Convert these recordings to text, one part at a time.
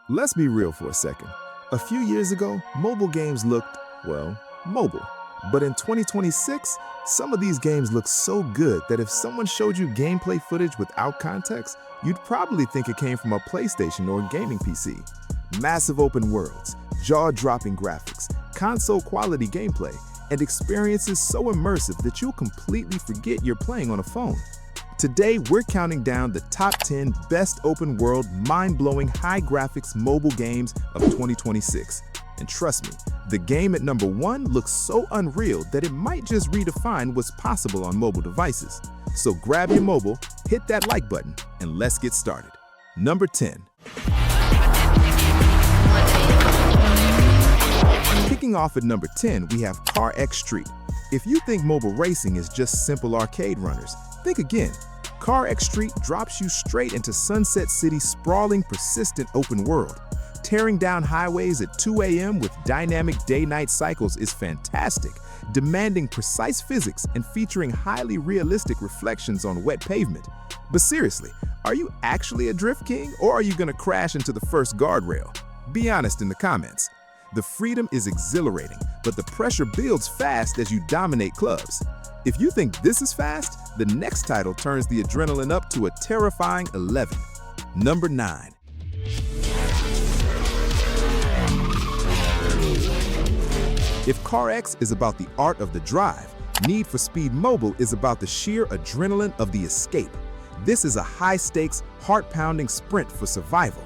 Let's be real for a second. A few years ago, mobile games looked, well, mobile. But in 2026, some of these games look so good that if someone showed you gameplay footage without context, you'd probably think it came from a PlayStation or gaming PC. Massive open worlds, jaw-dropping graphics, console-quality gameplay, and experiences so immersive that you'll completely forget you're playing on a phone. Today, we're counting down the top 10 best open-world, mind-blowing, high-graphics mobile games of 2026. And trust me, the game at number 1 looks so unreal that it might just redefine what's possible on mobile devices. So grab your mobile, hit that like button, and let's get started. Number 10. Kicking off at number 10, we have CarX Street. If you think mobile racing is just simple arcade runners, think again. CarX Street drops you straight into Sunset City's sprawling, persistent open world. Tearing down highways at 2 a.m. with dynamic day-night cycles is fantastic, demanding precise physics and featuring highly realistic reflections on wet pavement. But seriously, are you actually a drift king, or are you gonna crash into the first guardrail? Be honest in the comments. The freedom is exhilarating, but the pressure builds fast as you dominate clubs. If you think this is fast, the next title turns the adrenaline up to a terrifying 11. Number 9. If CarX is about the art of the drive, Need for Speed Mobile is about the sheer adrenaline of the escape. This is a high-stakes, heart-pounding sprint for survival.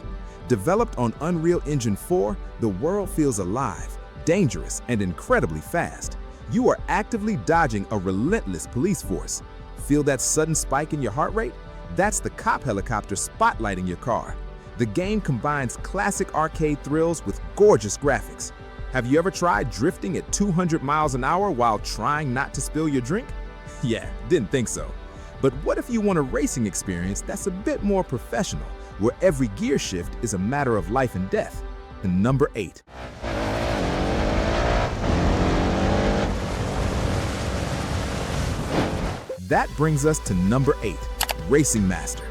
Developed on Unreal Engine 4, the world feels alive, dangerous, and incredibly fast. You are actively dodging a relentless police force. Feel that sudden spike in your heart rate? That's the cop helicopter spotlighting your car. The game combines classic arcade thrills with gorgeous graphics. Have you ever tried drifting at 200 miles an hour while trying not to spill your drink? Yeah, didn't think so. But what if you want a racing experience that's a bit more professional, where every gear shift is a matter of life and death? And number 8. That brings us to number 8, Racing Master.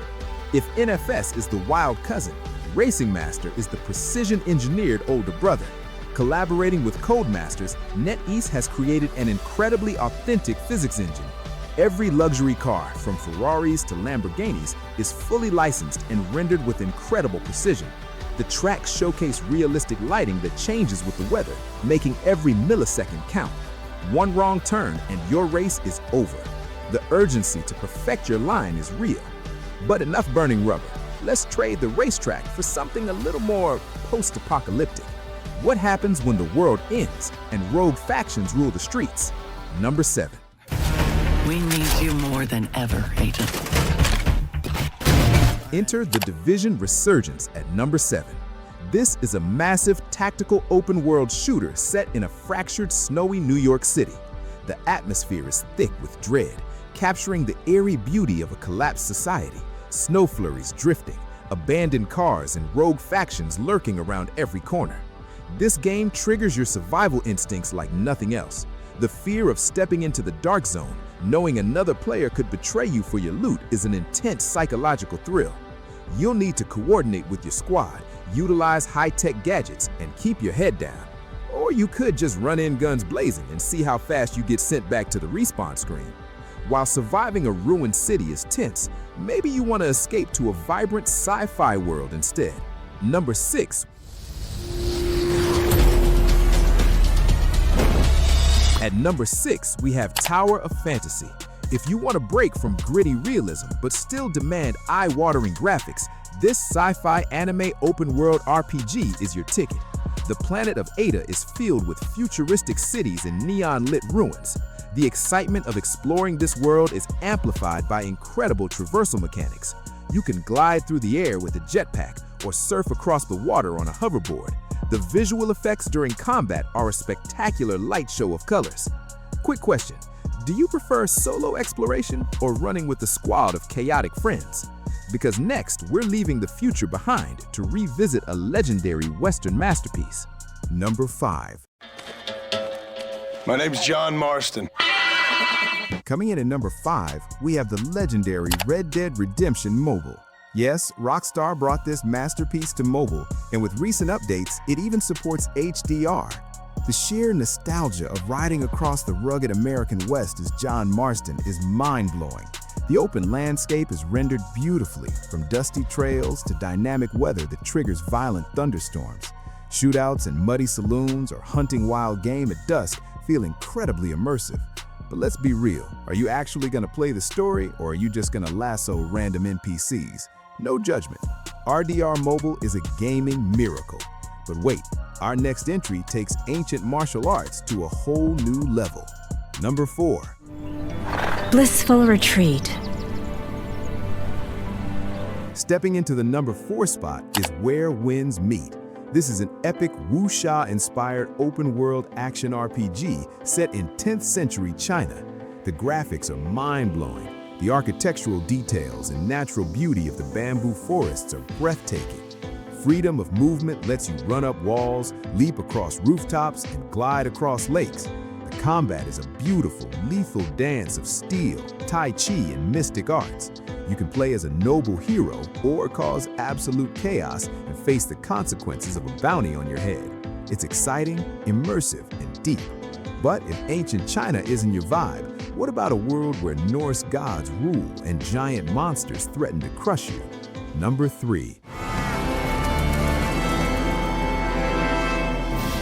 If NFS is the wild cousin, Racing Master is the precision-engineered older brother. Collaborating with Codemasters, NetEase has created an incredibly authentic physics engine. Every luxury car, from Ferraris to Lamborghinis, is fully licensed and rendered with incredible precision. The tracks showcase realistic lighting that changes with the weather, making every millisecond count. One wrong turn and your race is over. The urgency to perfect your line is real. But enough burning rubber. Let's trade the racetrack for something a little more post-apocalyptic. What happens when the world ends and rogue factions rule the streets? Number 7. We need you more than ever, Agent. Enter the Division Resurgence at number 7. This is a massive tactical open-world shooter set in a fractured, snowy New York City. The atmosphere is thick with dread, capturing the eerie beauty of a collapsed society. Snow flurries drifting, abandoned cars, and rogue factions lurking around every corner. This game triggers your survival instincts like nothing else. The fear of stepping into the dark zone, knowing another player could betray you for your loot, is an intense psychological thrill. You'll need to coordinate with your squad, utilize high-tech gadgets, and keep your head down. Or you could just run in guns blazing and see how fast you get sent back to the respawn screen. While surviving a ruined city is tense, maybe you want to escape to a vibrant sci-fi world instead. Number 6. At number 6, we have Tower of Fantasy. If you want a break from gritty realism but still demand eye-watering graphics, this sci-fi anime open-world RPG is your ticket. The planet of Ada is filled with futuristic cities and neon-lit ruins. The excitement of exploring this world is amplified by incredible traversal mechanics. You can glide through the air with a jetpack or surf across the water on a hoverboard. The visual effects during combat are a spectacular light show of colors. Quick question, do you prefer solo exploration or running with a squad of chaotic friends? Because next, we're leaving the future behind to revisit a legendary Western masterpiece. Number 5. My name's John Marston. Coming in at number 5, we have the legendary Red Dead Redemption Mobile. Yes, Rockstar brought this masterpiece to mobile, and with recent updates, it even supports HDR. The sheer nostalgia of riding across the rugged American West as John Marston is mind-blowing. The open landscape is rendered beautifully, from dusty trails to dynamic weather that triggers violent thunderstorms. Shootouts in muddy saloons or hunting wild game at dusk feel incredibly immersive. But let's be real, are you actually going to play the story, or are you just going to lasso random NPCs? No judgment. RDR Mobile is a gaming miracle. But wait, our next entry takes ancient martial arts to a whole new level. Number 4. Blissful Retreat. Stepping into the number 4 spot is Where Winds Meet. This is an epic wuxia-inspired open-world action RPG set in 10th century China. The graphics are mind-blowing. The architectural details and natural beauty of the bamboo forests are breathtaking. Freedom of movement lets you run up walls, leap across rooftops, and glide across lakes. The combat is a beautiful, lethal dance of steel, tai chi, and mystic arts. You can play as a noble hero or cause absolute chaos and face the consequences of a bounty on your head. It's exciting, immersive, and deep. But if ancient China isn't your vibe, what about a world where Norse gods rule and giant monsters threaten to crush you? Number 3.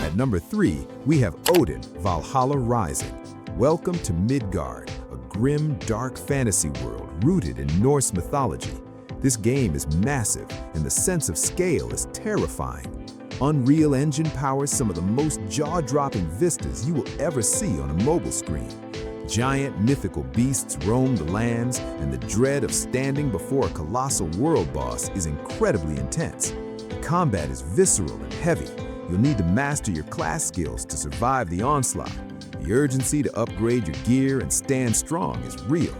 At number 3, we have Odin, Valhalla Rising. Welcome to Midgard, a grim, dark fantasy world rooted in Norse mythology. This game is massive, and the sense of scale is terrifying. Unreal Engine powers some of the most jaw-dropping vistas you will ever see on a mobile screen. Giant mythical beasts roam the lands, and the dread of standing before a colossal world boss is incredibly intense. The combat is visceral and heavy. You'll need to master your class skills to survive the onslaught. The urgency to upgrade your gear and stand strong is real.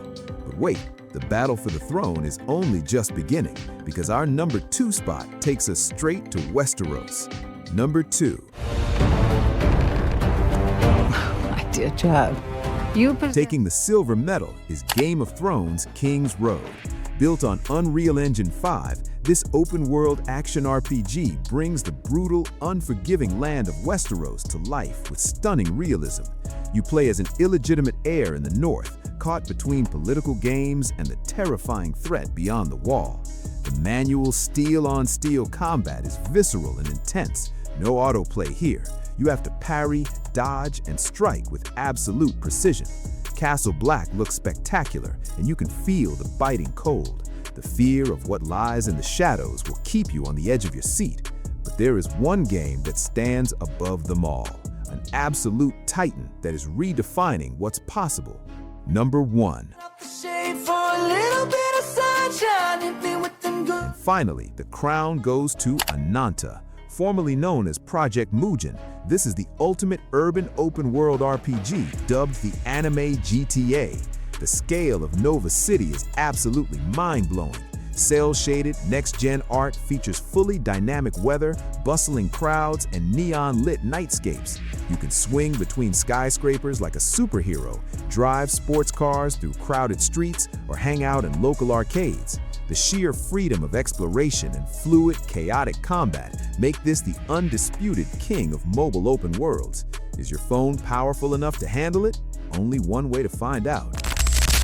But wait, the battle for the throne is only just beginning, because our number 2 spot takes us straight to Westeros. Number 2. My dear child, Taking the silver medal is Game of Thrones' Kingsroad. Built on Unreal Engine 5, this open-world action RPG brings the brutal, unforgiving land of Westeros to life with stunning realism. You play as an illegitimate heir in the north, caught between political games and the terrifying threat beyond the wall. The manual steel-on-steel combat is visceral and intense. No autoplay here. You have to parry, dodge, and strike with absolute precision. Castle Black looks spectacular, and you can feel the biting cold. The fear of what lies in the shadows will keep you on the edge of your seat. But there is one game that stands above them all, an absolute titan that is redefining what's possible. Number 1. And finally, the crown goes to Ananta. Formerly known as Project Mugen, this is the ultimate urban open-world RPG dubbed the Anime GTA. The scale of Nova City is absolutely mind-blowing. Cel-shaded, next-gen art features fully dynamic weather, bustling crowds, and neon-lit nightscapes. You can swing between skyscrapers like a superhero, drive sports cars through crowded streets, or hang out in local arcades. The sheer freedom of exploration and fluid, chaotic combat make this the undisputed king of mobile open worlds. Is your phone powerful enough to handle it? Only one way to find out.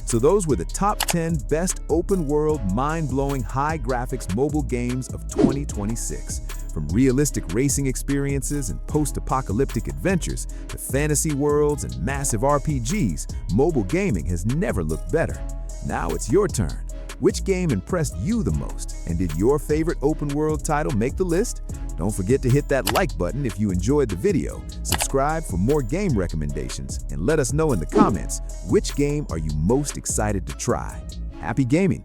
So those were the top 10 best open-world, mind-blowing, high-graphics mobile games of 2026. From realistic racing experiences and post-apocalyptic adventures to fantasy worlds and massive RPGs, mobile gaming has never looked better. Now it's your turn. Which game impressed you the most? And did your favorite open-world title make the list? Don't forget to hit that like button if you enjoyed the video, subscribe for more game recommendations, and let us know in the comments which game are you most excited to try. Happy gaming!